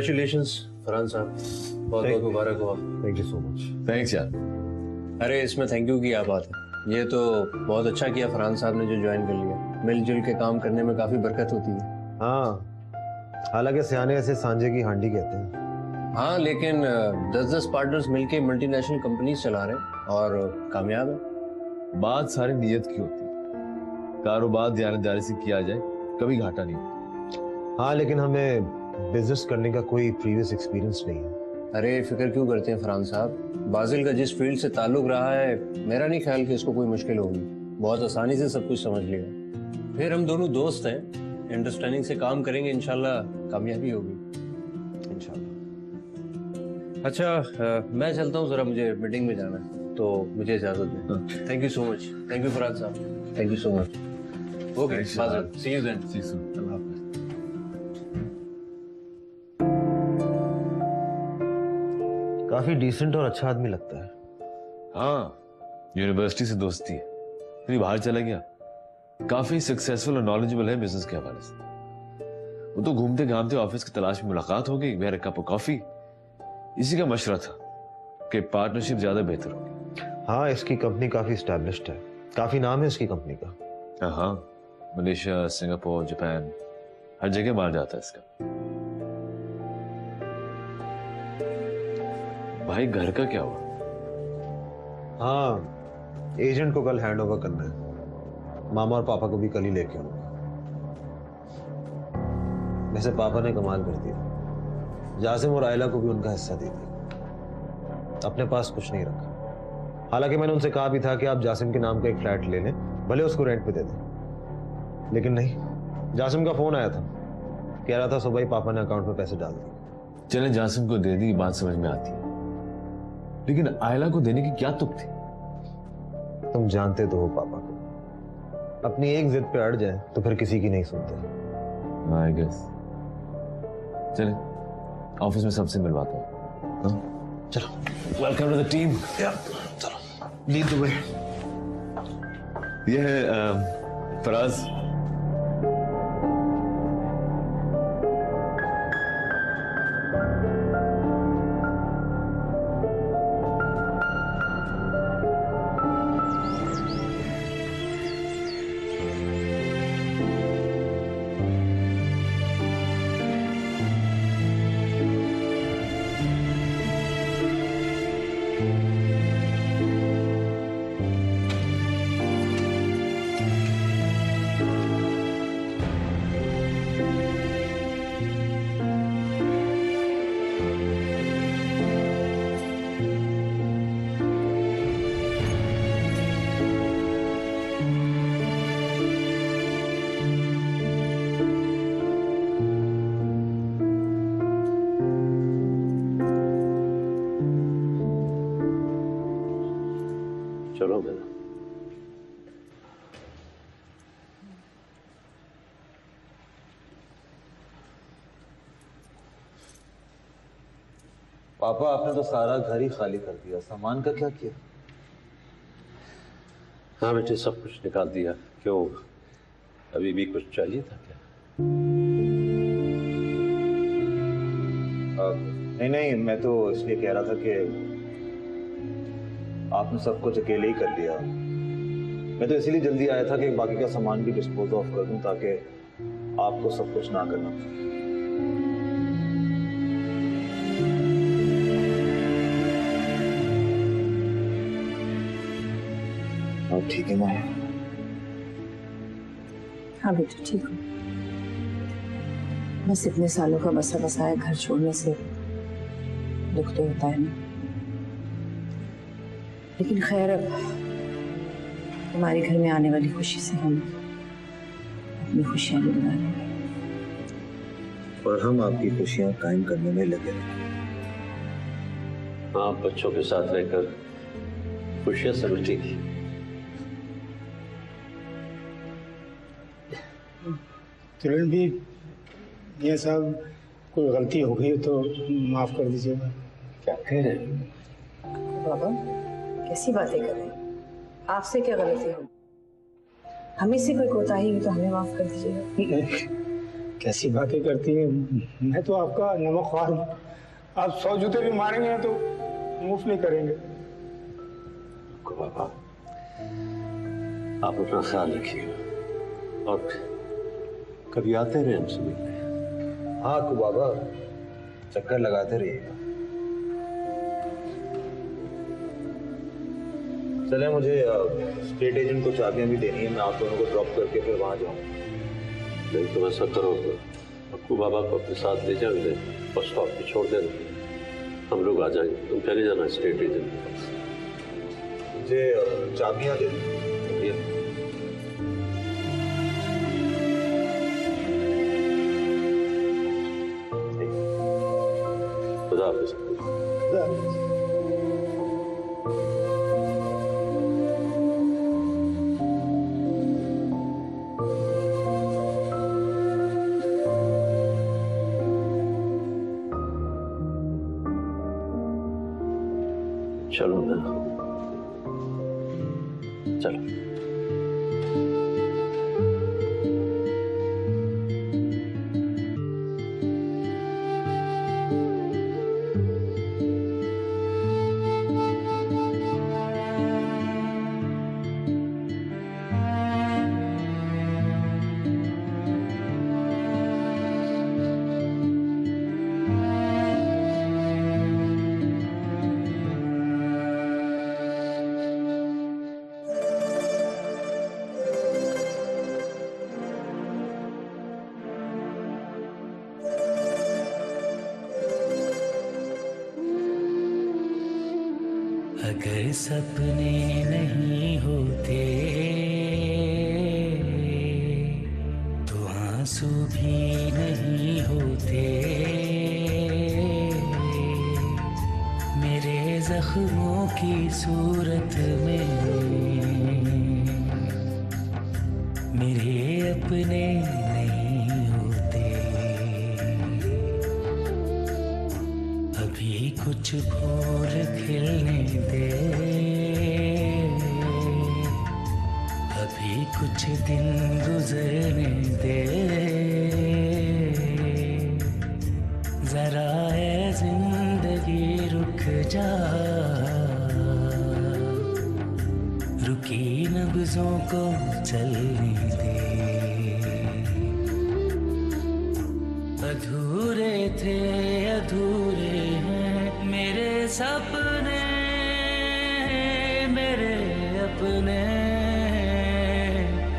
Congratulations Farhan साहब, बहुत बहुत मुबारक हुआ। Thank you so much. Thanks यार। अरे इसमें थैंक यू की क्या बात है, ये तो बहुत अच्छा किया फरहान साहब ने जो ज्वाइन कर लिया। मिलजुल के काम करने में काफी बरकत होती है। हाँ, हालांकि सियाने ऐसे सांझे की हांडी कहते हैं। हाँ लेकिन 10-10 पार्टनर्स मिलके मल्टीनेशनल कंपनीज चला रहे हैं और कामयाब है। बात सारी नियत की होती है, कारोबार ध्यानदारी से किया जाए कभी घाटा नहीं होता। हाँ लेकिन हमें बिजनेस करने का कोई प्रीवियस एक्सपीरियंस नहीं है। अरे फिक्र क्यों करते हैं फरहान साहब, बाजिल का जिस फील्ड से ताल्लुक रहा है मेरा नहीं ख्याल कि इसको कोई मुश्किल होगी, बहुत आसानी से सब कुछ समझ लेगा। फिर हम दोनों दोस्त हैं, अंडरस्टैंडिंग से काम करेंगे, इंशाल्लाह कामयाबी होगी इंशाल्लाह। अच्छा मैं चलता हूँ, जरा मुझे मीटिंग में जाना है, तो मुझे इजाजत दें। Thank you so much. Thank you Farhan साहब, thank you so much. Okay see you then. See you soon. अल्लाह हाफिज। काफी डिसेंट और अच्छा आदमी लगता है। हाँ, यूनिवर्सिटी से दोस्ती है, फिर बाहर चला गया। काफी सक्सेसफुल और नॉलेजेबल है बिजनेस के हवाले से। वो तो घूमते घामते ऑफिस की तलाश में मुलाकात हो गई, मेरा कप कॉफी। इसी का मशवरा था कि पार्टनरशिप ज्यादा बेहतर होगी। हाँ, इसकी कंपनी काफी एस्टैब्लिश्ड है, काफी नाम है इसकी कंपनी का। हाँ, मलेशिया, सिंगापुर, जापान, हर जगह माल जाता है इसका। भाई घर का क्या हुआ? हाँ, एजेंट को कल हैंड ओवर करना है। मामा और पापा को भी कल ही लेके आऊंगा। वैसे पापा ने कमाल कर दिया, जासिम और आयला को भी उनका हिस्सा दे दिया, अपने पास कुछ नहीं रखा। हालांकि मैंने उनसे कहा भी था कि आप जासिम के नाम का एक फ्लैट ले लें, भले उसको रेंट पे दे दें, लेकिन नहीं। जासिम का फोन आया था, कह रहा था सुबह ही पापा ने अकाउंट में पैसे डाल दिए। चले जासिम को दे दी, बात समझ में आती है, लेकिन आयला को देने की क्या तुक थी? तुम जानते तो हो पापा को, अपनी एक जिद पे अड़ जाए तो फिर किसी की नहीं सुनते। I guess. चले ऑफिस में सबसे मिलवाता हूँ। चलो, वेलकम टू द टीम। चलो, लीड द वे। ये है फराज। चलो मेरा पापा, आपने तो सारा घर ही खाली कर दिया, सामान का क्या किया? हाँ बेटे, सब कुछ निकाल दिया। क्यों, अभी भी कुछ चाहिए था क्या? नहीं नहीं, मैं तो इसलिए कह रहा था कि आपने सब कुछ अकेले ही कर लिया। मैं तो इसीलिए जल्दी आया था कि बाकी का सामान भी डिस्पोज ऑफ कर दूं, ताकि आपको सब कुछ ना करना पड़े। आप ठीक है माँ? हाँ बेटा ठीक हूँ, बस इतने सालों का बसा बसाया घर छोड़ने से दुख तो होता है ना, लेकिन खैर अब हमारे घर में आने वाली खुशी से हम अपनी खुशियां भी बना लेंगे और हम आपकी खुशियां कायम करने में लगे रहेंगे। आप बच्चों के साथ रहकर खुशियां समेटेगी। किरण भी, ये सब कोई गलती हो गई तो माफ कर दीजिएगा। क्या कह रहे हैं बाबा? कैसी बातें कर रहे हैं? आपसे क्या गलती हो? हमें से कोई कोताही हुई तो हमें माफ कर दीजिएगा। कैसी बातें करती हैं। मैं तो आपका नमक ख्वार हूँ। आप 100 जूते भी मारेंगे तो मुफ्त नहीं करेंगे। बाबा, आप अपना ख्याल रखिए और कभी आते रहे हमसे मिलने। हाँ अक्कू बाबा, चक्कर लगाते रहिएगा। चले, मुझे स्टेट एजेंट को चाबियां भी देनी है, मैं आप दोनों को ड्रॉप करके फिर वहां जाऊँ। नहीं तो ऐसा करो तो अक्कू बाबा को अपने साथ ले जाओ, इधर बस स्टॉप पे छोड़ देना, हम लोग आ जाएंगे। तुम चले जाना स्टेट एजेंट के पास। मुझे चाबियां दे दो। खुदा हाफिज। चलो ना, चलो। अगर सपने नहीं होते तो आंसू भी नहीं होते। मेरे जख्मों की सूरत में मेरे अपने नहीं होते। अभी कुछ फूल खिलने दे, अभी कुछ दिन गुजरने दे। जरा ए जिंदगी रुक जा, रुकी नब्जों को चलने दे। अधूरे थे अधूरे हैं मेरे सपने, मेरे अपने,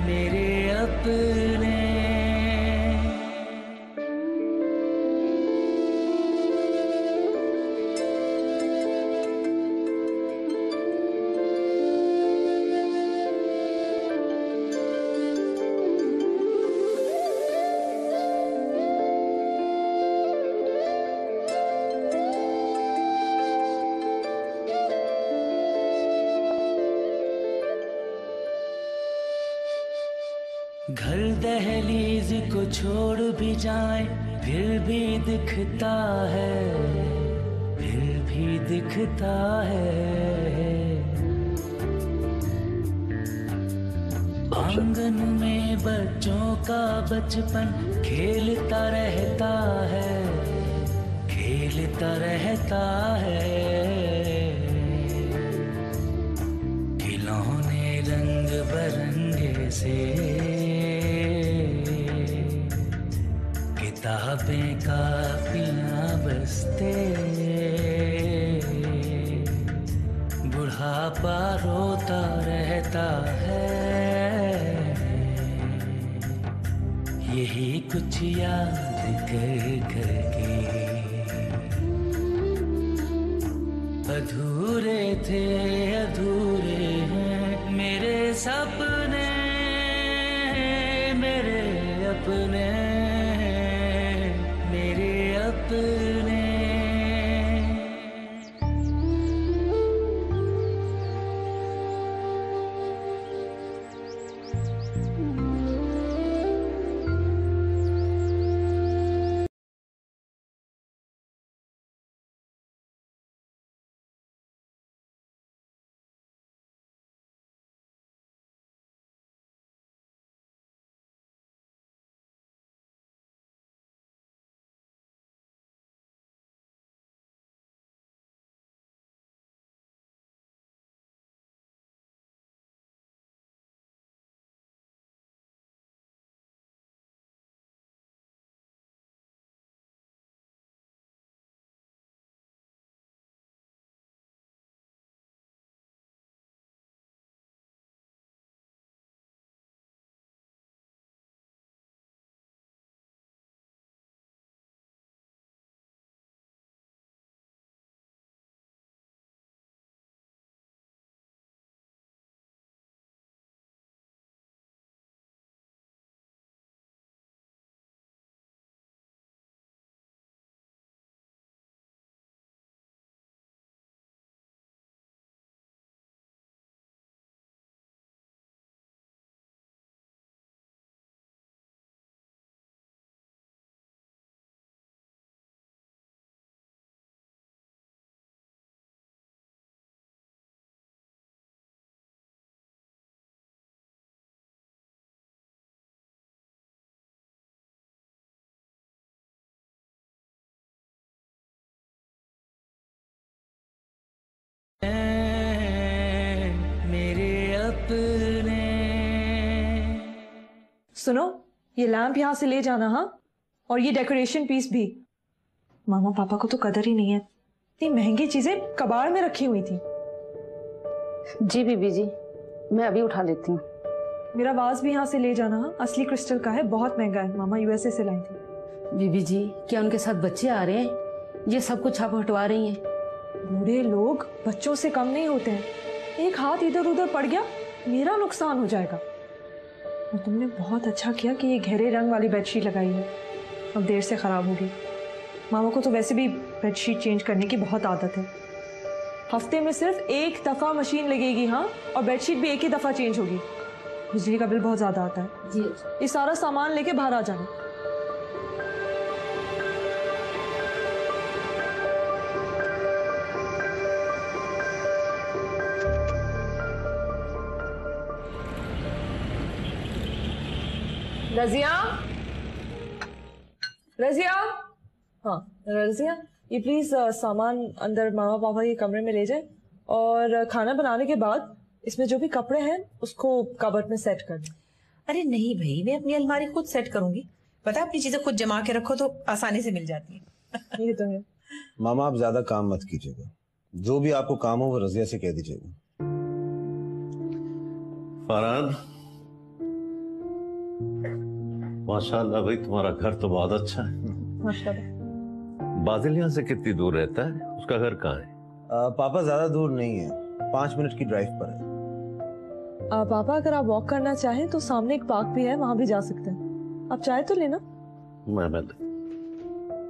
मेरे अपने। घर दहलीज को छोड़ भी जाए फिर भी दिखता है, फिर भी दिखता है। आंगन में बच्चों का बचपन खेलता रहता है, खेलता रहता है। खिलौने रंग बरंगे से, किताबें कापियां बस्ते। बुढ़ापा रोता रहता है, यही कुछ याद कर करके। अधूरे थे अधूरे हैं मेरे सपने, मेरे अपने, मेरे अपने। सपने। सुनो, ये लैंप यहाँ से ले जाना, हाँ, और ये डेकोरेशन पीस भी। मामा पापा को तो कदर ही नहीं है, इतनी महंगी चीजें कबाड़ में रखी हुई थी। जी बीबी जी, मैं अभी उठा लेती हूँ। मेरा वाज भी यहाँ से ले जाना, हाँ, असली क्रिस्टल का है, बहुत महंगा है, मामा यूएसए से लाई थी। बीबी जी, क्या उनके साथ बच्चे आ रहे हैं? ये सब कुछ आप हटवा रही हैं? बूढ़े लोग बच्चों से कम नहीं होते हैं, एक हाथ इधर उधर पड़ गया मेरा नुकसान हो जाएगा। और तुमने बहुत अच्छा किया कि ये गहरे रंग वाली बेडशीट लगाई है, अब देर से खराब होगी। मामा को तो वैसे भी बेडशीट चेंज करने की बहुत आदत है, हफ्ते में सिर्फ एक दफा मशीन लगेगी, हाँ, और बेडशीट भी एक ही दफा चेंज होगी। बिजली का बिल बहुत ज्यादा आता है जी। ये सारा सामान लेके बाहर आ जाना। रजिया, रजिया, हाँ रजिया, ये प्लीज सामान अंदर मामा पापा के कमरे में ले जाए, और खाना बनाने के बाद इसमें जो भी कपड़े हैं उसको कबर्ड में सेट कर दो। अरे नहीं भाई, मैं अपनी अलमारी खुद सेट करूंगी। पता है, अपनी चीजें खुद जमा के रखो तो आसानी से मिल जाती है। ये तो है। मामा आप ज्यादा काम मत कीजिएगा, जो भी आपको काम हो वो रजिया से कह दीजिएगा। फरहान, माशाल्लाह भाई, तुम्हारा घर तो बहुत अच्छा है। माशाल्लाह। बादल यहाँ से कितनी दूर रहता है? उसका घर कहाँ है? पापा ज्यादा दूर नहीं है, 5 मिनट की ड्राइव पर है। पापा अगर आप वॉक करना चाहें तो सामने एक पार्क भी है, वहां भी जा सकते हैं, आप चाहे तो लेना।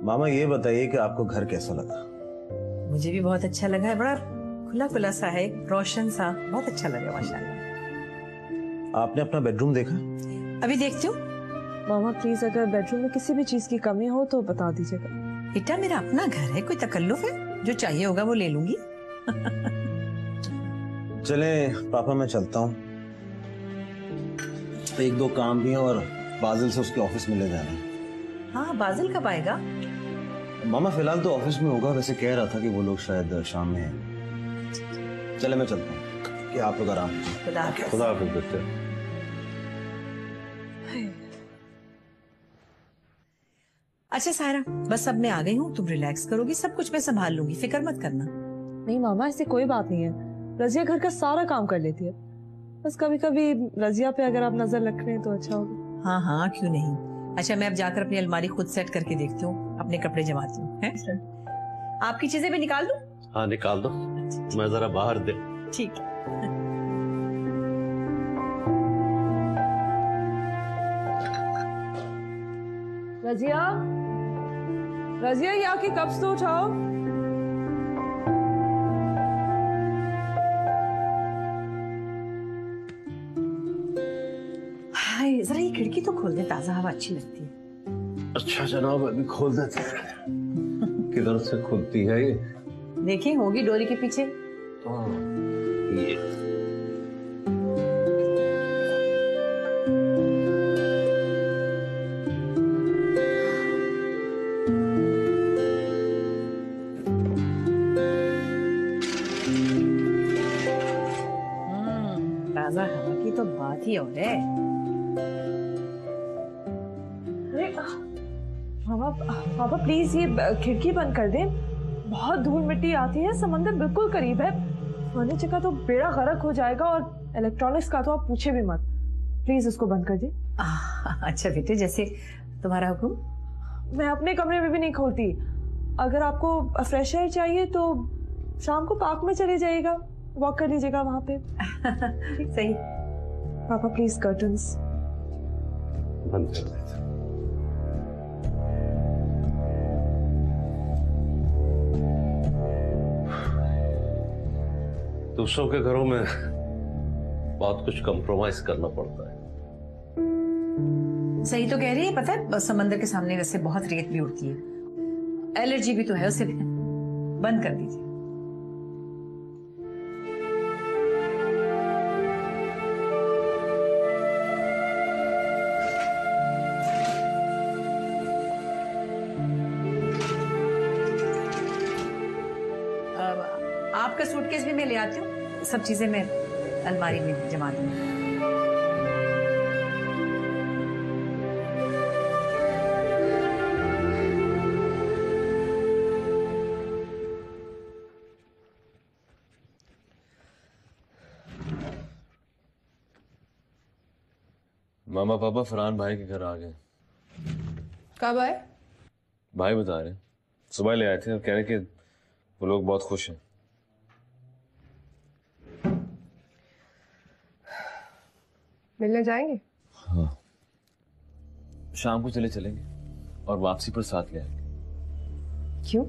मामा ये बताइए कि आपको घर कैसा लगा? मुझे भी बहुत अच्छा लगा है, बड़ा खुला खुला सा है, रोशन सा, बहुत अच्छा लगा माशाल्लाह। आपने अपना बेडरूम देखा? अभी देखती हूँ। मामा प्लीज, अगर बेडरूम में किसी भी चीज की कमी हो तो बता दीजिएगा। बेटा मेरा अपना घर है, कोई तकल्लुफ है? जो चाहिए होगा वो ले लूंगी। चले पापा, मैं चलता हूँ, 1-2 काम भी है और बाजिल से उसके ऑफिस में ले जाना है। हाँ, बाजिल कब आएगा? मामा फिलहाल तो ऑफिस में होगा, वैसे कह रहा था कि वो लोग शायद शाम में हैं। चले मैं चलता हूँ, कि आप लोग आराम कीजिए। खुदा हाफिज़ बेटे। अच्छा सायरा, बस अब मैं आ गई हूँ, तुम रिलैक्स करोगी, सब कुछ मैं संभाल लूंगी, फिक्र मत करना। नहीं मामा, ऐसी कोई बात नहीं है, रजिया घर का सारा काम कर लेती है, बस कभी कभी रजिया पे अगर आप नजर रख रहे हैं तो अच्छा होगा। हाँ हाँ, क्यों नहीं। अच्छा, मैं अब जाकर अपनी अलमारी खुद सेट करके देखती हूँ, अपने कपड़े जमाती हूँ। आपकी चीजें भी निकाल दूं? हाँ निकाल दो, मैं जरा बाहर दे। ठीक है। रजिया, रजिया, ये आके कब्ज तो उठाओ। हाय, जरा ये खिड़की तो खोल दे, ताजा हवा अच्छी लगती है। अच्छा जनाब, अभी खोल देते हैं। किधर से खुलती है ये? देखिए, होगी डोरी के पीछे। ये ताजा हवा की तो बात ही और है। पापा प्लीज ये खिड़की बंद कर दें, बहुत धूल मिट्टी आती है, समंदर बिल्कुल करीब है, फर्नीचर का तो बेड़ा गर्क हो जाएगा, और इलेक्ट्रॉनिक्स का तो आप पूछे भी मत। प्लीज इसको बंद कर दें। अच्छा बेटे, जैसे तुम्हारा हुक्म। मैं अपने कमरे में भी नहीं खोलती, अगर आपको फ्रेश एयर चाहिए तो शाम को पार्क में चले जाइएगा, वॉक कर लीजिएगा वहां पे। सही। पापा प्लीज कर्टन्स बंद कर देते। दूसरों के घरों में बहुत कुछ कंप्रोमाइज करना पड़ता है। सही तो कह रही है, पता है समंदर के सामने वैसे बहुत रेत भी उड़ती है, एलर्जी भी तो है उसे। बंद कर दीजिए। आपका सूटकेस भी मैं ले आती हूँ, सब चीजें मैं अलमारी में जमा दूंगी। मामा पापा फरहान भाई के घर आ गए। कब आए? भाई बता रहे सुबह ले आए थे और कह रहे कि वो लोग बहुत खुश हैं। मिलने जाएंगे? हाँ, शाम को चलेंगे और वापसी पर साथ ले आएंगे। क्यों?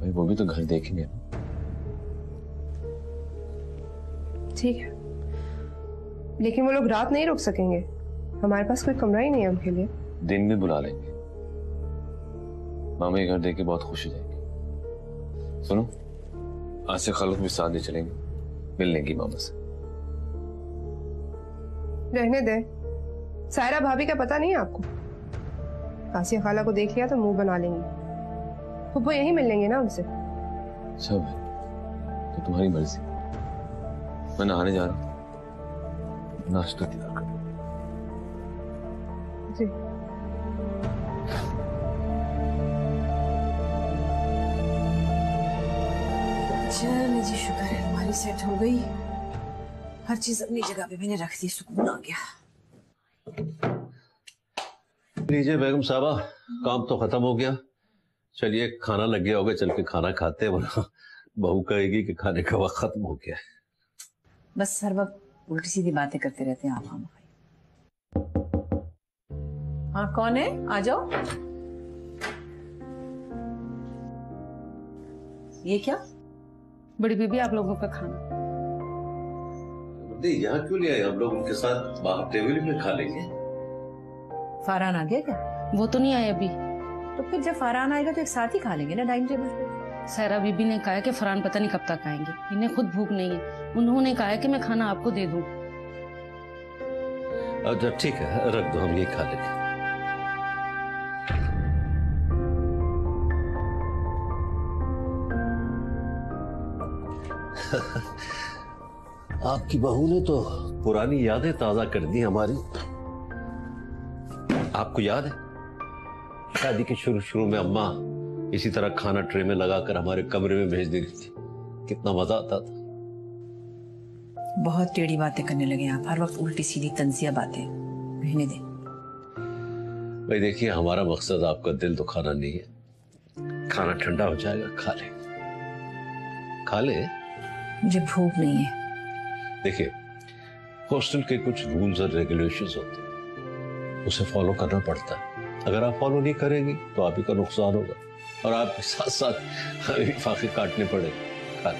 भाई वो भी तो घर देखेंगे ना। ठीक है, लेकिन वो लोग रात नहीं रुक सकेंगे। हमारे पास कोई कमरा ही नहीं है उनके लिए। दिन में बुला लेंगे। मामा ये घर देख के बहुत खुश हो जाएंगे। सुनो, आज से खालू भी साथ ले चलेंगे, मिल लेंगी मामा से। रहने दे, सायरा भाभी का पता नहीं है आपको? आसिया खाला को देख लिया तो मुंह बना लेंगी। वो यहीं मिल लेंगे ना उनसे। अच्छा भाई, तो तुम्हारी मर्जी। मैं नहाने जा रहा हूँ, नाश्ता तैयार कर। जी। चलो जी, शुक्र है हमारी सेट हो गई। हर चीज अपनी जगह पे मैंने रख दी, सुकून आ गया। लीजिए बेगम साहबा, काम तो खत्म हो गया। चलिए, खाना लग गया होगा, चल के खाना खाते हैं, वरना बहू कहेगी कि खाने का वक्त खत्म हो गया है। बस हर वक्त उल्टी सीधी बातें करते रहते हैं आप। हम हाँ, कौन है? आ जाओ। ये क्या? बड़ी बीबी, आप लोगों का खाना। यहाँ क्यों ले आए? हम लोग उनके साथ बाहर टेबल में खा लेंगे। फरहान आ गया क्या? वो तो नहीं आए अभी। तो फिर जब फरहान आएगा तो एक साथ ही खा लेंगे ना डाइनिंग टेबल पे। सायरा बीबी ने कहा कि फरहान पता नहीं कब तक आएंगे, इन्हें खुद भूख नहीं है। उन्होंने कहा कि मैं खाना आपको दे दूं। अच्छा ठीक है, रख दो, हम ये खा लेंगे। आपकी बहू ने तो पुरानी यादें ताजा कर दी हमारी। आपको याद है शादी के शुरू में अम्मा इसी तरह खाना ट्रे में लगाकर हमारे कमरे में भेज देती थी? कितना मजा आता था। बहुत टेढ़ी बातें करने लगे आप, हर वक्त उल्टी सीधी तंजिया बातें। रहने दे भाई। देखिए, हमारा मकसद आपका दिल दुखाना नहीं है। खाना ठंडा हो जाएगा, खा ले। खा ले। मुझे भूख नहीं है। देखिए, हॉस्टल के कुछ रूल्स और रेगुलेशंस होते हैं, उसे फॉलो करना पड़ता है। अगर आप फॉलो नहीं करेंगी तो आप ही का नुकसान होगा और आपके साथ साथ हमें भी फाके काटने पड़ेंगे। खा ले।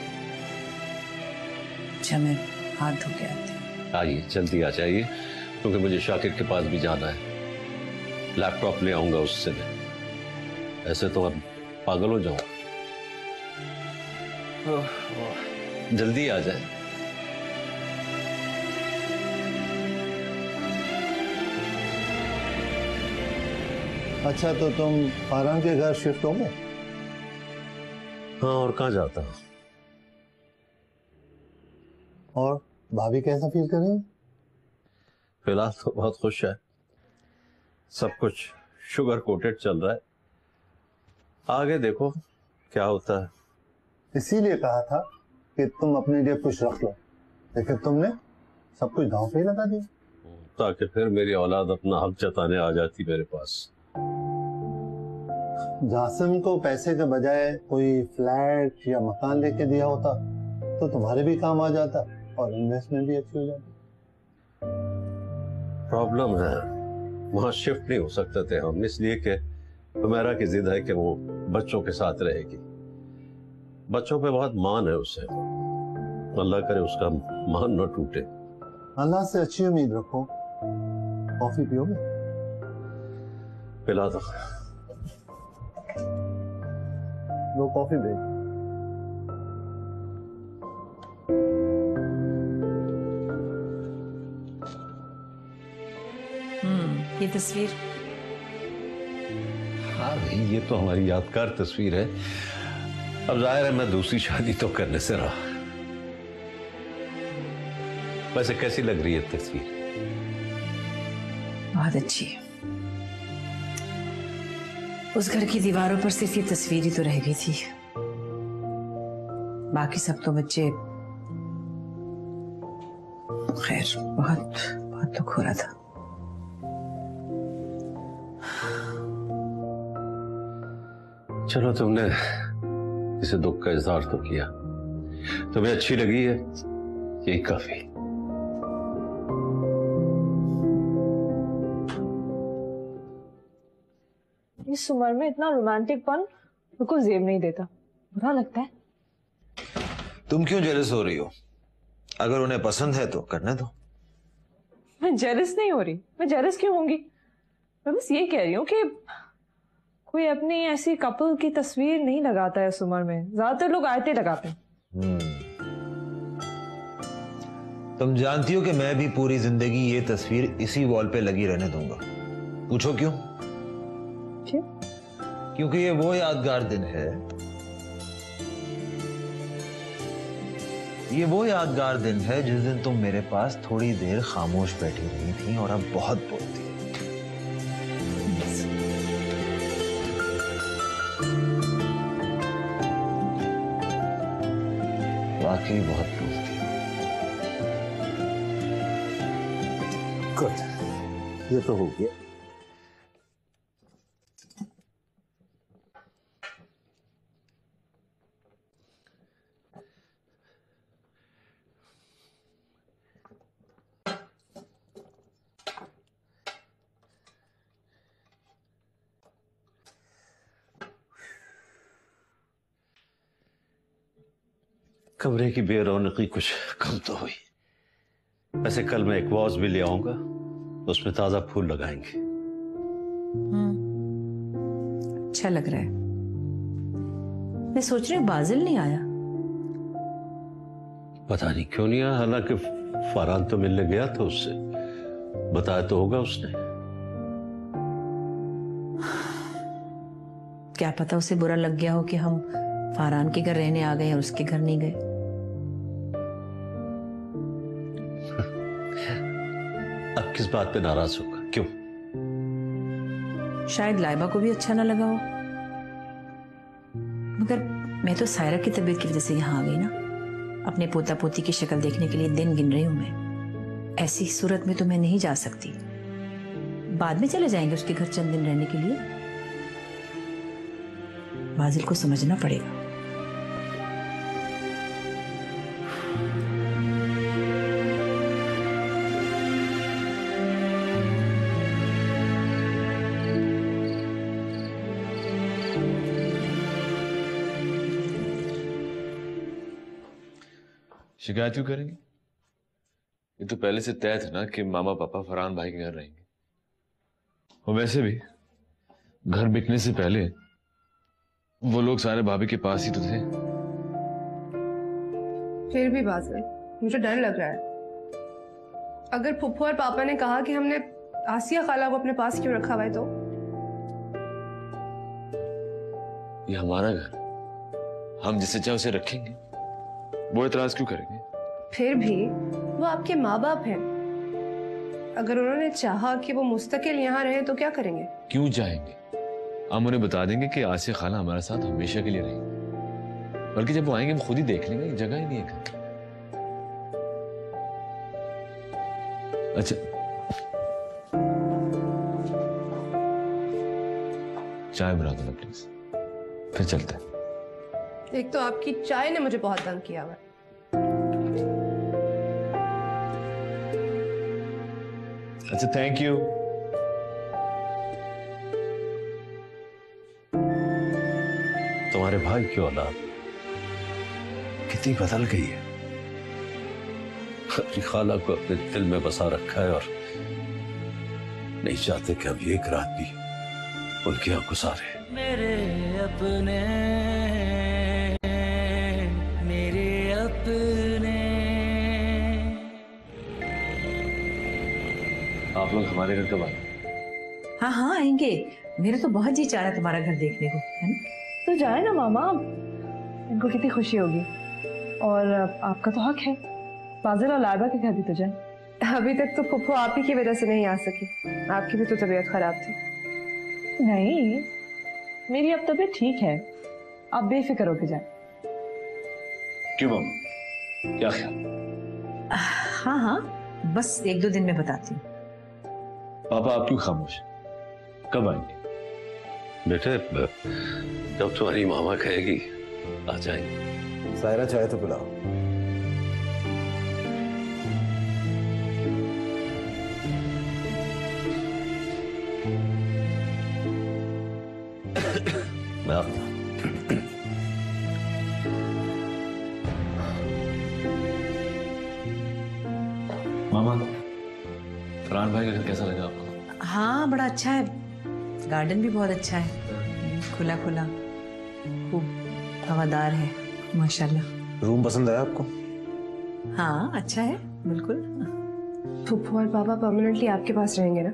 अच्छा, मैं हाथ धो के आती हूँ। आइए, जल्दी आ जाइए, क्योंकि मुझे शाकिर के पास भी जाना है। लैपटॉप ले आऊंगा उससे मैं। ऐसे तो अब पागल हो जाऊंगा। जल्दी आ जाए। अच्छा, तो तुम फरहान के घर शिफ्ट हो गए? हाँ, और कहाँ जाता हूँ। और भाभी कैसा फील कर रही है? फिलहाल तो बहुत खुश है। सब कुछ शुगर कोटेड चल रहा है। आगे देखो क्या होता है। इसीलिए कहा था कि तुम अपने लिए कुछ रख लो, लेकिन तुमने सब कुछ दांव पे ही लगा दिया। ताकि फिर मेरी औलाद अपना हक जताने आ जाती मेरे पास। जासिम को पैसे के बजाय कोई फ्लैट या मकान लेके दिया होता तो तुम्हारे भी काम आ जाता और इन्वेस्टमेंट भी अच्छी हो जाती। प्रॉब्लम है, वहां शिफ्ट नहीं हो सकते थे हम, इसलिए कि हुमैरा की जिद है कि वो बच्चों के साथ रहेगी। बच्चों पे बहुत मान है उसे। अल्लाह करे उसका मान न टूटे। अल्लाह से अच्छी उम्मीद रखो। कॉफी पियोगे? पिला दो। लो कॉफी भेज। ये तस्वीर। हाँ भाई, ये तो हमारी यादगार तस्वीर है। अब जाहिर है मैं दूसरी शादी तो करने से रहा। वैसे कैसी लग रही है तस्वीर? बहुत अच्छी है। उस घर की दीवारों पर सिर्फ ये तस्वीर ही तो रह गई थी, बाकी सब तो बच्चे। खैर, बहुत बहुत दुख हो रहा था। चलो, तुमने इसे दुख का इजहार तो किया, तुम्हें अच्छी लगी है, यही काफी। इस उम्र में इतना रोमांटिकपन बिल्कुल जेब नहीं देता, बुरा लगता है। तुम क्यों जेलस हो रही हो? अगर उन्हें पसंद है तो करने दो। मैं जेलस नहीं हो रही। मैं जेलस क्यों होंगी? मैं बस ये कह रही हूँ कि कोई अपनी ऐसी कपल की तस्वीर नहीं लगाता है इस उम्र में। ज्यादातर लोग आयतें लगाते हैं। तुम जानती हो कि मैं भी पूरी जिंदगी ये तस्वीर इसी वॉल पे लगी रहने दूंगा। पूछो क्यों? क्योंकि ये वो यादगार दिन है, ये वो यादगार दिन है जिस दिन तुम मेरे पास थोड़ी देर खामोश बैठी रही थी और अब बहुत बोलती हो। वाकई बहुत बोलती हो। गुड, ये तो हो गया। कमरे की बेरौनकी कुछ कम तो हुई। वैसे कल मैं एक वॉज भी ले आऊंगा, उसमें ताजा फूल लगाएंगे। अच्छा लग रहा है। मैं सोच रही हूँ बाजिल नहीं आया। पता नहीं क्यों नहीं आया, हालांकि फरहान तो मिलने गया था उससे, बताया तो होगा उसने। क्या पता उसे बुरा लग गया हो कि हम फरहान के घर रहने आ गए और उसके घर नहीं गए। अब किस बात पे नाराज होगा? क्यों? शायद लाइबा को भी अच्छा ना लगा हो। मगर मैं तो सायरा की तबीयत की वजह से यहाँ आ गई ना। अपने पोता पोती की शक्ल देखने के लिए दिन गिन रही हूं मैं। ऐसी सूरत में तो मैं नहीं जा सकती। बाद में चले जाएंगे उसके घर चंद दिन रहने के लिए। बाजिल को समझना पड़ेगा। शिकायत क्यों करेंगे? ये तो पहले से तय था ना कि मामा पापा फरहान भाई के घर रहेंगे। और वैसे भी घर बिकने से पहले वो लोग सारे भाभी के पास ही तो थे। फिर भी बाजिल, मुझे डर लग रहा है। अगर फुफ्फू और पापा ने कहा कि हमने आसिया खाला को अपने पास क्यों रखा हुआ है, तो ये हमारा घर, हम जिसे चाहे उसे रखेंगे। वो इतराज क्यों करेंगे? फिर भी वो आपके माँ बाप हैं। अगर उन्होंने चाहा कि वो मुस्तकिल यहाँ रहे तो क्या करेंगे? क्यों जाएंगे? हम उन्हें बता देंगे कि आसिया खाला हमारे साथ हमेशा के लिए रहेंगे। बल्कि जब वो आएंगे हम खुद ही देख लेंगे, एक जगह ही नहीं है। अच्छा, चाय बना दो ना प्लीज, फिर चलते हैं। एक तो आपकी चाय ने मुझे बहुत तंग किया हुआ। अच्छा, थैंक यू। तुम्हारे भाई की औलाद कितनी बदल गई है। अपनी खाला को अपने दिल में बसा रखा है और नहीं चाहते कि अब एक रात भी उनके यहाँ गुजारे। मेरे अपने, मेरे अपने। आप लोग हमारे घर कब आए? हाँ हाँ आएंगे। मेरा तो बहुत जी चाह रहा है तुम्हारा घर देखने को, है ना? तो जाए ना मामा, इनको कितनी खुशी होगी। और आपका तो हक है, फाजिल और लाइबा के घर भी तो जाए। अभी तक तो फुफ्फो आप ही की वजह से नहीं आ सकी, आपकी भी तो तबीयत खराब थी। नहीं, मेरी अब तबीयत ठीक है, आप बेफिक्र होके जाए। क्यों मम्मी, क्या ख्याल? हाँ हाँ, बस 1-2 दिन में बताती हूँ। पापा आप क्यों खामोश, कब आएंगे? बेटे जब तुम्हारी मामा कहेगी आ जाएंगे। सायरा चाहे तो पिलाओ। मैं आता हूं। मामा, फरहान भाई का घर कैसा लगा आपको? हाँ, बड़ा अच्छा है, गार्डन भी बहुत अच्छा है, खुला खुला, खूब हवादार है माशाल्लाह। रूम पसंद आया आपको? हाँ अच्छा है, बिल्कुल। फुफ्फो और पापा परमानेंटली आपके पास रहेंगे ना?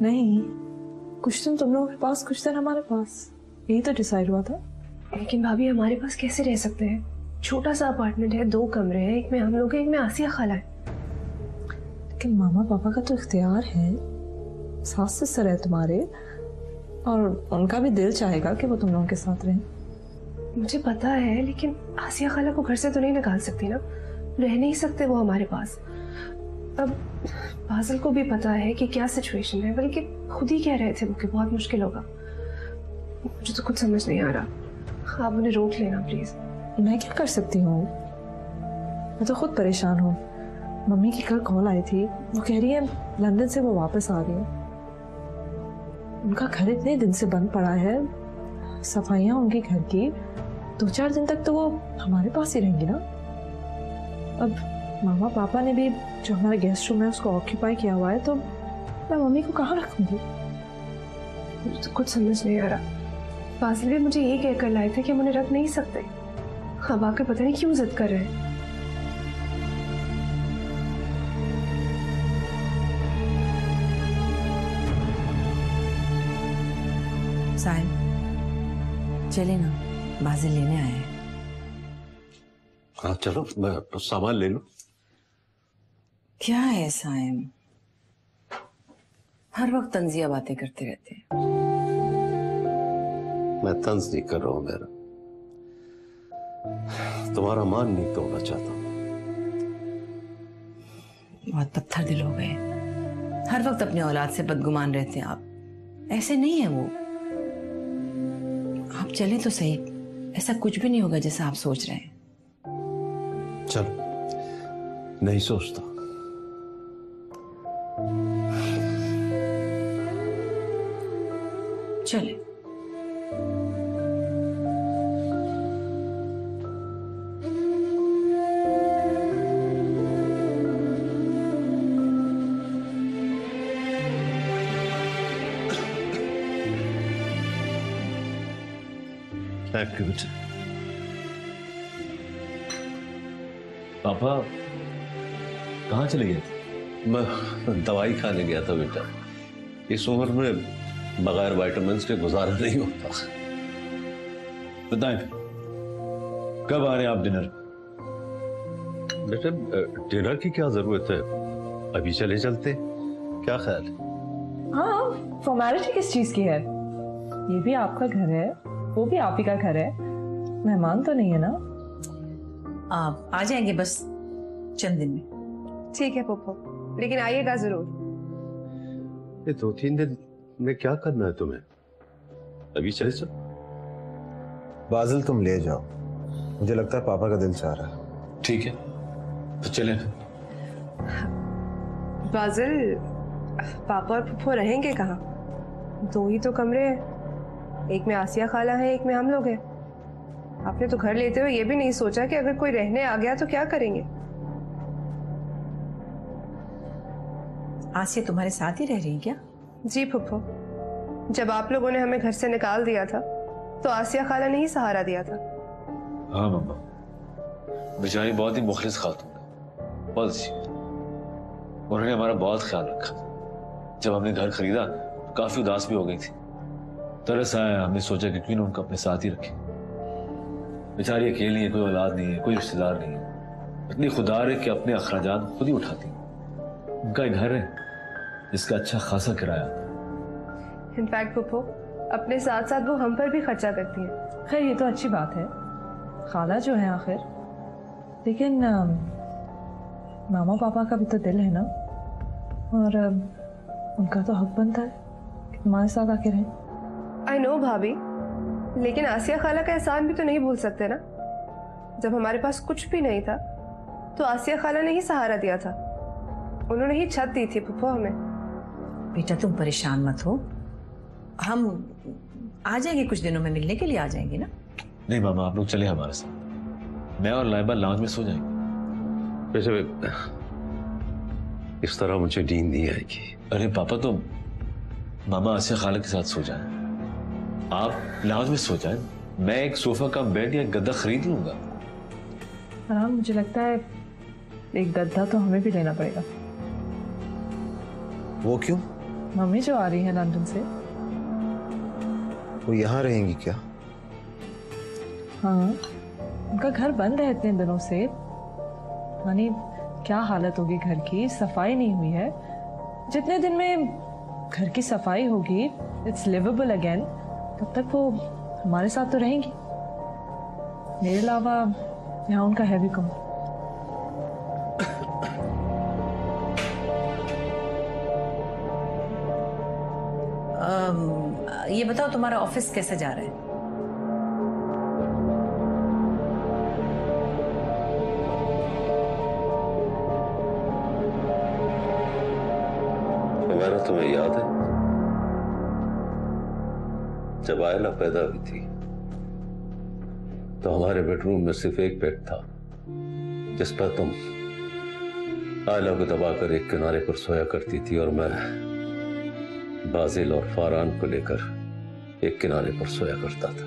नहीं, कुछ दिन तुम लोगों के पास, कुछ दिन हमारे पास, यही तो डिसाइड हुआ था। लेकिन भाभी हमारे पास कैसे रह सकते हैं? छोटा सा अपार्टमेंट है, 2 कमरे हैं, एक में हम लोग हैं, एक में आसिया खाला है। लेकिन मामा पापा का तो इख्तियार है, सास ससुर है तुम्हारे, और उनका भी दिल चाहेगा कि वो तुम लोगों के साथ रहें। मुझे पता है, लेकिन आसिया खाला को घर से तो नहीं निकाल सकती ना, रह नहीं सकते वो हमारे पास। अब बादल को भी पता है कि क्या सिचुएशन है, बल्कि खुद ही कह रहे थे वो कि बहुत मुश्किल होगा। मुझे तो कुछ समझ नहीं आ रहा, आप उन्हें रोक लेना प्लीज। मैं क्या कर सकती हूँ, मैं तो खुद परेशान हूँ। मम्मी की कल कॉल आई थी, वो कह रही है लंदन से वो वापस आ रही है। उनका घर इतने दिन से बंद पड़ा है, सफाइयाँ उनके घर की, 2-4 दिन तक तो वो हमारे पास ही रहेंगी ना। अब मामा पापा ने भी जो हमारा गेस्ट रूम है उसको ऑक्यूपाई किया हुआ है, तो मैं मम्मी को कहाँ रखूंगी? मुझे तो कुछ समझ नहीं आ रहा। फाजिल भी मुझे ये कहकर लाए थे कि हम उन्हें रख नहीं सकते, अब आकर पता नहीं क्यों जिद कर रहे हैं। साहिब चले ना, बाजिल लेने आए हैं। हाँ चलो, मैं सामान ले लूं। क्या है साइम, हर वक्त तंजिया बातें करते रहते हैं। मैं तंज नहीं कर रहा हूं, मेरा तुम्हारा मान नहीं तोड़ना चाहता। बहुत पत्थर दिल हो गए, हर वक्त अपने औलाद से बदगुमान रहते हैं आप। ऐसे नहीं है वो, आप चलें तो सही, ऐसा कुछ भी नहीं होगा जैसा आप सोच रहे हैं। चलो, नहीं सोचता। चले। थैंक यू बेटा। पापा कहाँ चले गए थे? मैं दवाई खाने गया था बेटा, इस उम्र में बगैर विटामिन के गुजारा नहीं होता। बताएं कब आ रहे हैं आप डिनर? बेटे डिनर की क्या जरूरत है, अभी चले चलते, क्या ख्याल है? हाँ, फॉर्मेलिटी किस चीज की है? ये भी आपका घर है, वो भी आप ही का घर है, मेहमान तो नहीं है ना? आप आ जाएंगे बस चंद दिन में। ठीक है पप्पू, लेकिन आइएगा जरूर। ये 2-3 दिन में क्या करना है तुम्हें, अभी चले चल। बाजिल तुम ले जाओ, मुझे लगता है पापा का दिल चाह रहा है। ठीक है तो चले। बाजिल, पापा और फुफ्फो रहेंगे कहाँ? 2 ही तो कमरे हैं, एक में आसिया खाला है, एक में हम लोग हैं। आपने तो घर लेते हुए ये भी नहीं सोचा कि अगर कोई रहने आ गया तो क्या करेंगे? आसिया तुम्हारे साथ ही रह रही है क्या? जी फुफ्फो, जब आप लोगों ने हमें घर से निकाल दिया था तो आसिया खाला ने ही सहारा दिया था। हाँ मम्मा, बेचारी बहुत ही मुखलिस खातून है, बहुत अच्छी। उन्होंने हमारा बहुत ख्याल रखा। जब हमने घर खरीदा तो काफी उदास भी हो गई थी, तरस आया, हमने सोचा कि क्यों ना उनको अपने साथ ही रखें। बेचारी अकेली है, कोई औलाद नहीं है, कोई रिश्तेदार नहीं है, इतनी खुदार है कि अपने अखराजात खुद ही उठाती। उनका एक घर है जिसका अच्छा खासा किराया। इनफैक्ट पुप्पो अपने साथ साथ वो हम पर भी खर्चा करती है। खैर ये तो अच्छी बात है, खाला जो है आखिर। लेकिन मामा पापा का भी तो दिल है ना, और उनका तो हक बनता है कि हमारे साथ आके रहें। आई नो भाभी, लेकिन आसिया खाला का एहसान भी तो नहीं भूल सकते ना। जब हमारे पास कुछ भी नहीं था तो आसिया खाला ने ही सहारा दिया था, उन्होंने ही छत दी थी पुप्पो हमें। बेटा तुम परेशान मत हो, हम आ जाएंगे कुछ दिनों में, मिलने के लिए आ जाएंगे ना। नहीं मामा, आप लोग चले हमारे साथ, मैं और लाइबा लाउंज में सो जाएंगे। वैसे इस तरह मुझे नींद नहीं आएगी। अरे पापा तो मामा आसिया खाला के साथ सो जाएं, आप लाउंज में सो जाएं, मैं एक सोफा का बेड या गद्दा खरीद लूंगा। हाँ मुझे लगता है एक गद्दा तो हमें भी लेना पड़ेगा। वो क्यों? मम्मी जो आ रही है लंदन से। वो यहाँ रहेंगी क्या? हाँ, उनका घर बंद है इतने दिनों से। यानी क्या हालत होगी घर की, सफाई नहीं हुई है। जितने दिन में घर की सफाई होगी, इट्स लिवेबल अगेन, तब तक वो हमारे साथ तो रहेंगी। मेरे अलावा यहाँ उनका है भी कम। ये बताओ तुम्हारा ऑफिस कैसे जा रहा है? हमारा तुम्हें याद है जब आयला पैदा हुई थी तो हमारे बेडरूम में सिर्फ एक बेड था जिस पर तुम आयला को दबाकर एक किनारे पर सोया करती थी और मैं बाजिल और फारान को लेकर एक किनारे पर सोया करता था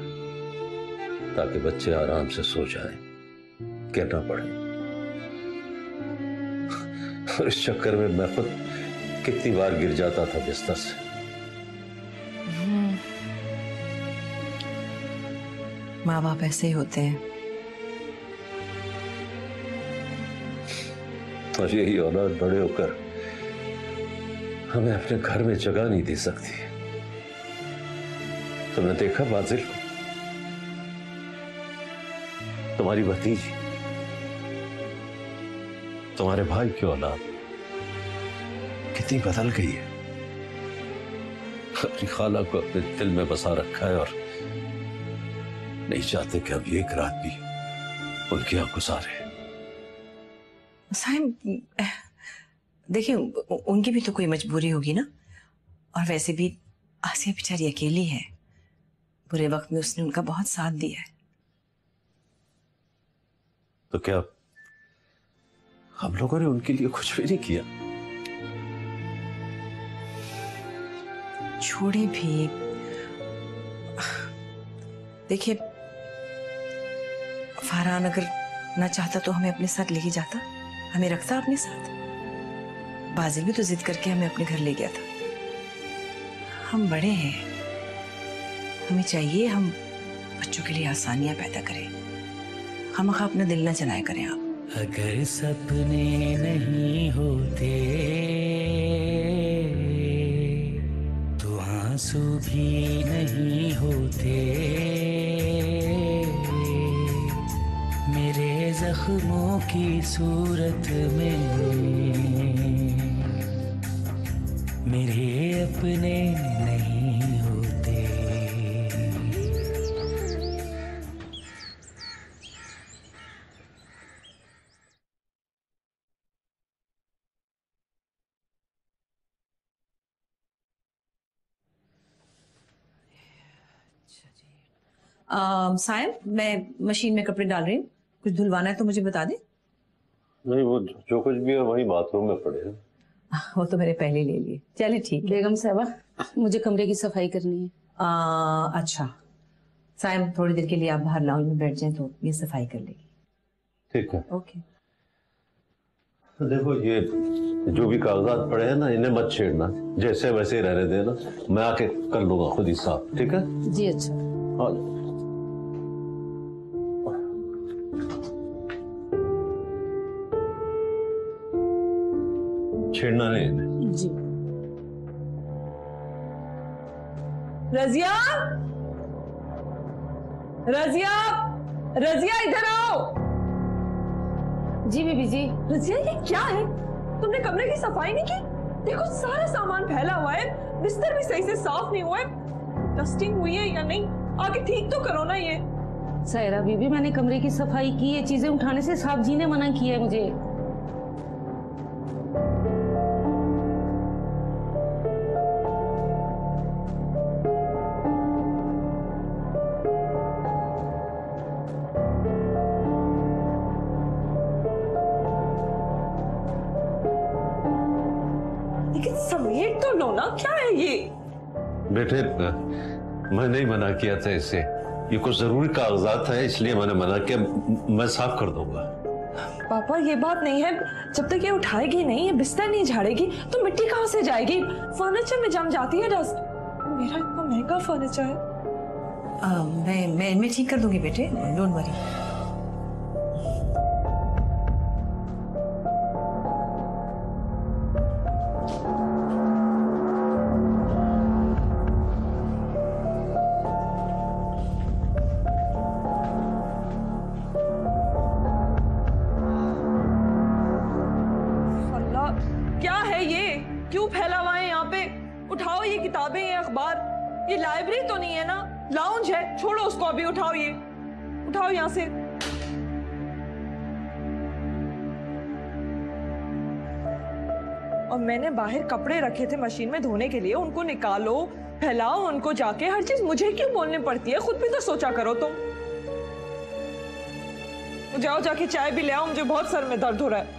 ताकि बच्चे आराम से सो जाएं, गिरना पड़े। और इस चक्कर में मैं खुद कितनी बार गिर जाता था बिस्तर से। माँ बाप ऐसे ही होते हैं। और यही औलाद बड़े होकर हमें अपने घर में जगह नहीं दे सकती। तुमने देखा बाजिल को, तुम्हारी भतीजी, तुम्हारे भाई की औलाद कितनी बदल गई है। अपनी खाला को अपने दिल में बसा रखा है और नहीं चाहते कि अब एक रात भी उनके यहाँ गुजारे। साइम देखिए, उनकी भी तो कोई मजबूरी होगी ना, और वैसे भी आसिया बेचारी अकेली है। बुरे वक्त में उसने उनका बहुत साथ दिया है। तो क्या हम लोगों ने उनके लिए कुछ भी नहीं किया? छोड़ी भी। देखिए, फरहान अगर ना चाहता तो हमें अपने साथ ले ही जाता, हमें रखता अपने साथ। बाजिल भी तो जिद करके हमें अपने घर ले गया था। हम बड़े हैं, हमें चाहिए हम बच्चों के लिए आसानियां पैदा करें। हम अपना दिल ना चलाया करें आप। अगर सपने नहीं होते तो आंसू भी नहीं होते। मेरे जख्मों की सूरत में मेरे अपने नहीं होते। सायम, मैं मशीन में कपड़े डाल रही हूँ, कुछ धुलवाना है तो मुझे बता दे। नहीं, वो जो कुछ भी है वही बाथरूम में पड़े हैं। वो तो मैंने पहले ले लिए। चले ठीक है। बेगम साहबा, मुझे कमरे की सफाई करनी है। अच्छा सायम, थोड़ी देर के लिए आप बाहर लाउंज में बैठ जाएं तो ये सफाई कर लेगी। ठीक है। ओके। देखो, ये जो भी कागजात पड़े हैं ना, इन्हें मत छेड़ना, जैसे वैसे रहने देना। मैं आके कर लूंगा खुद ही साफ, ठीक है? जी अच्छा। छेड़ना नहीं इन्हें। जी। रजिया, रजिया, रजिया इधर आओ। जी बीबी जी। रजिया ये क्या है? तुमने कमरे की सफाई नहीं की? देखो सारा सामान फैला हुआ है, बिस्तर भी सही से साफ नहीं हुआ है, डस्टिंग हुई है या नहीं, आगे ठीक तो करो ना ये। सायरा बीबी, मैंने कमरे की सफाई की, ये चीजें उठाने से साहब जी ने मना किया है मुझे। लेकिन समेट तो लो ना, क्या है ये? बेटे, मैं नहीं मना किया था इसे, ये कुछ जरूरी कागजात है इसलिए मैंने मना किया। मैं साफ कर दूंगा। पापा ये बात नहीं है, जब तक ये उठाएगी नहीं, ये बिस्तर नहीं झाड़ेगी तो मिट्टी कहाँ से जाएगी? फर्नीचर में जम जाती है डस्ट। मेरा इतना महंगा फर्नीचर है। मैं ठीक कर दूंगी बेटे, डोंट वरी। क्या है ये? क्यों फैला हुआ है यहाँ पे? उठाओ ये किताबें, ये अखबार। ये लाइब्रेरी तो नहीं है ना, लाउंज है। छोड़ो उसको अभी, उठाओ ये, उठाओ यहाँ से। और मैंने बाहर कपड़े रखे थे मशीन में धोने के लिए, उनको निकालो, फैलाओ उनको जाके। हर चीज मुझे क्यों बोलनी पड़ती है? खुद भी तो सोचा करो तुम। जाओ जाके चाय भी ले आओ, मुझे बहुत सर में दर्द हो रहा है।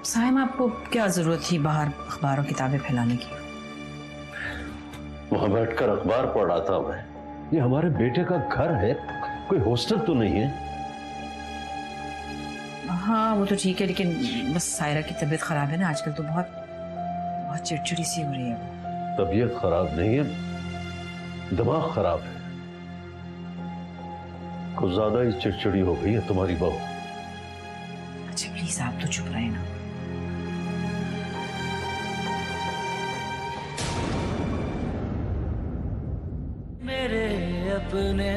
साहिम, आपको क्या जरूरत थी बाहर अखबार और किताबें फैलाने की? वहां बैठकर अखबार पढ़ रहा था मैं। ये हमारे बेटे का घर है, कोई हॉस्टल तो नहीं है। हाँ वो तो ठीक है, लेकिन बस सायरा की तबीयत खराब है ना आजकल, तो बहुत बहुत चिड़चिड़ी सी हो रही है। तबीयत खराब नहीं है, दिमाग खराब है। कुछ ज्यादा ही चिड़चिड़ी हो गई है तुम्हारी बहू। अच्छा प्लीज आप तो चुप रहे ना। मेरे अपने